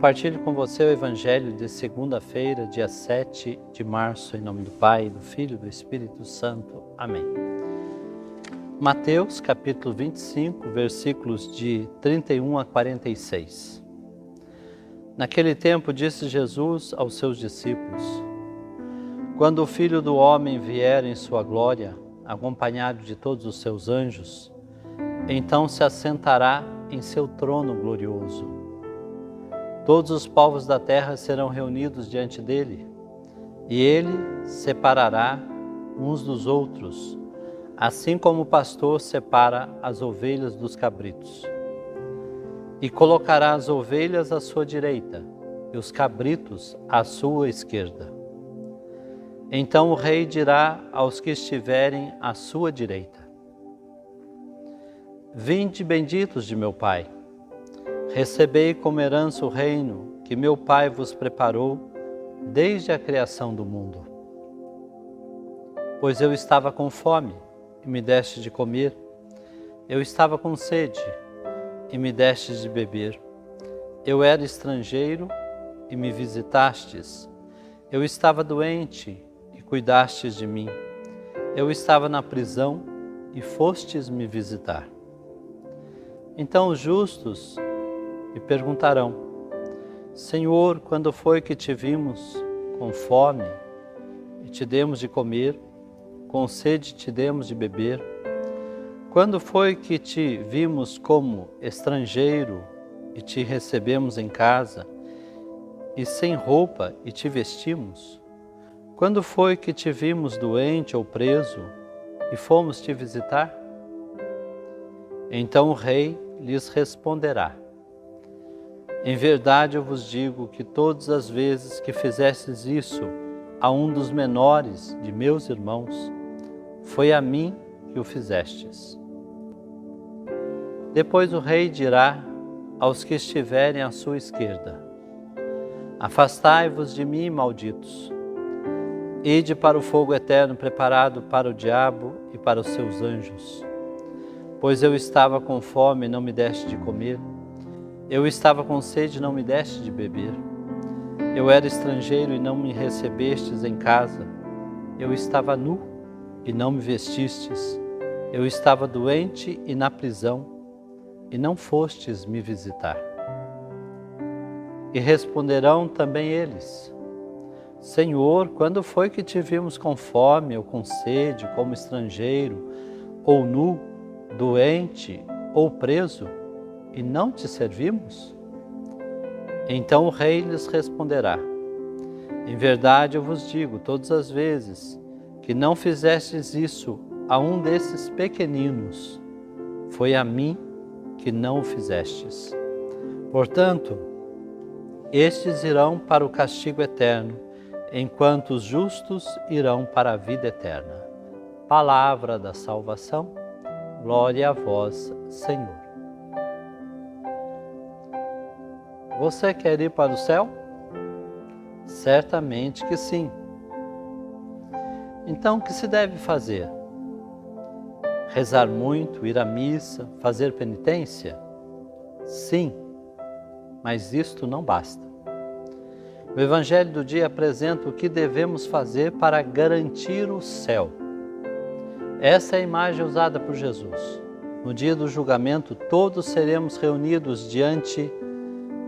Compartilho com você o Evangelho de segunda-feira, dia 7 de março, em nome do Pai, do Filho e do Espírito Santo. Amém. Mateus, capítulo 25, versículos de 31 a 46. Naquele tempo disse Jesus aos seus discípulos: Quando o Filho do Homem vier em sua glória, acompanhado de todos os seus anjos, então se assentará em seu trono glorioso. Todos os povos da terra serão reunidos diante dele, e ele separará uns dos outros, assim como o pastor separa as ovelhas dos cabritos. E colocará as ovelhas à sua direita, e os cabritos à sua esquerda. Então o rei dirá aos que estiverem à sua direita: Vinde benditos de meu Pai, recebei como herança o reino que meu Pai vos preparou desde a criação do mundo. Pois eu estava com fome e me deste de comer, eu estava com sede e me deste de beber, eu era estrangeiro e me visitastes, eu estava doente e cuidastes de mim, eu estava na prisão e fostes me visitar. Então os justos me perguntarão: Senhor, quando foi que te vimos com fome e te demos de comer, com sede te demos de beber? Quando foi que te vimos como estrangeiro e te recebemos em casa, e sem roupa e te vestimos? Quando foi que te vimos doente ou preso e fomos te visitar? Então o rei lhes responderá: Em verdade eu vos digo que todas as vezes que fizestes isso a um dos menores de meus irmãos, foi a mim que o fizestes. Depois o rei dirá aos que estiverem à sua esquerda: Afastai-vos de mim, malditos. Ide para o fogo eterno preparado para o diabo e para os seus anjos. Pois eu estava com fome e não me deste de comer, eu estava com sede e não me deste de beber, eu era estrangeiro e não me recebestes em casa, eu estava nu e não me vestistes, eu estava doente e na prisão, e não fostes me visitar. E responderão também eles: Senhor, quando foi que te vimos com fome ou com sede, como estrangeiro, ou nu, doente ou preso, e não te servimos? Então o rei lhes responderá: Em verdade eu vos digo, todas as vezes que não fizestes isso a um desses pequeninos, foi a mim que não o fizestes. Portanto, estes irão para o castigo eterno, enquanto os justos irão para a vida eterna. Palavra da salvação. Glória a vós, Senhor. Você quer ir para o céu? Certamente que sim. Então, o que se deve fazer? Rezar muito, ir à missa, fazer penitência? Sim, mas isto não basta. O Evangelho do dia apresenta o que devemos fazer para garantir o céu. Essa é a imagem usada por Jesus. No dia do julgamento, todos seremos reunidos diante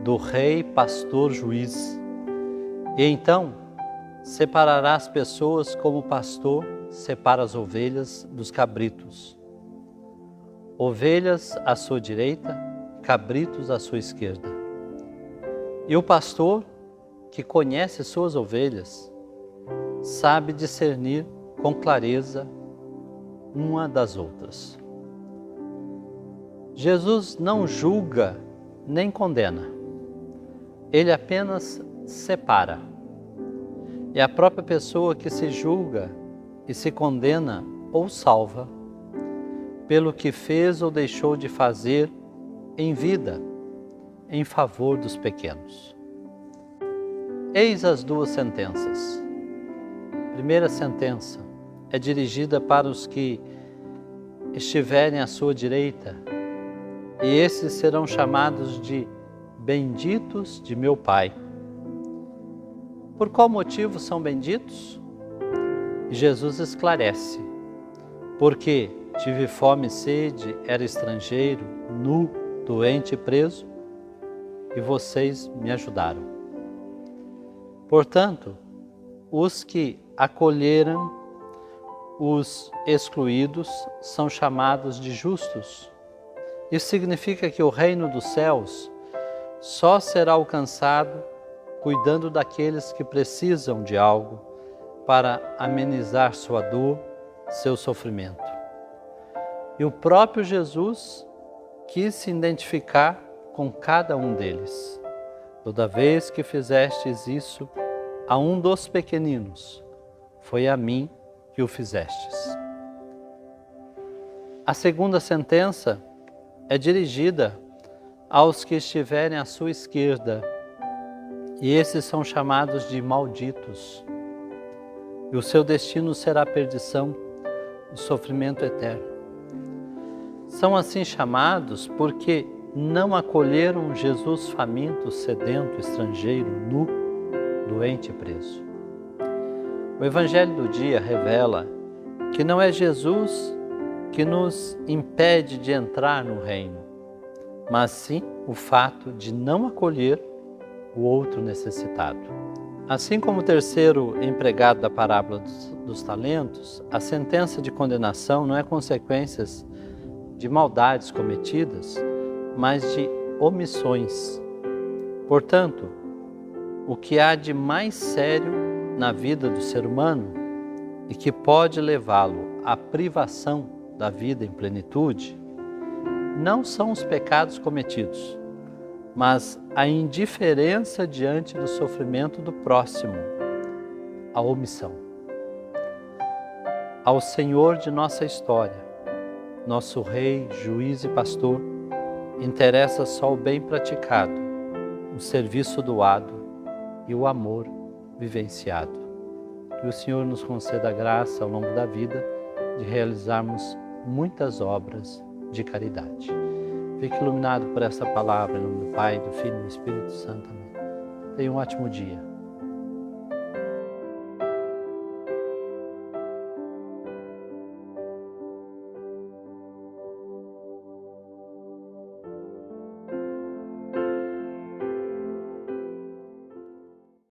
do Rei, Pastor, Juiz. E então, separará as pessoas como o pastor separa as ovelhas dos cabritos. Ovelhas à sua direita, cabritos à sua esquerda. E o pastor, que conhece suas ovelhas, sabe discernir com clareza uma das outras. Jesus não julga nem condena. Ele apenas separa. É a própria pessoa que se julga e se condena ou salva pelo que fez ou deixou de fazer em vida em favor dos pequenos. Eis as duas sentenças. Primeira sentença é dirigida para os que estiverem à sua direita, e esses serão chamados de benditos de meu Pai. Por qual motivo são benditos? E Jesus esclarece: porque tive fome e sede, era estrangeiro, nu, doente e preso, e vocês me ajudaram. Portanto, os que acolheram os excluídos são chamados de justos. Isso significa que o reino dos céus só será alcançado cuidando daqueles que precisam de algo para amenizar sua dor, seu sofrimento. E o próprio Jesus quis se identificar com cada um deles. Toda vez que fizestes isso a um dos pequeninos, foi a mim que o fizestes. A segunda sentença é dirigida aos que estiverem à sua esquerda, e esses são chamados de malditos. E o seu destino será a perdição e sofrimento eterno. São assim chamados porque não acolheram Jesus faminto, sedento, estrangeiro, nu, doente e preso. O Evangelho do dia revela que não é Jesus que nos impede de entrar no reino, mas sim o fato de não acolher o outro necessitado. Assim como o terceiro empregado da parábola dos talentos, a sentença de condenação não é consequência de maldades cometidas, mas de omissões. Portanto, o que há de mais sério na vida do ser humano e que pode levá-lo à privação da vida em plenitude, não são os pecados cometidos, mas a indiferença diante do sofrimento do próximo, a omissão. Ao Senhor de nossa história, nosso Rei, Juiz e Pastor, interessa só o bem praticado, o serviço doado e o amor vivenciado. Que o Senhor nos conceda a graça ao longo da vida de realizarmos muitas obras de caridade. Fique iluminado por essa palavra, em nome do Pai, do Filho e do Espírito Santo. Amém. Tenha um ótimo dia.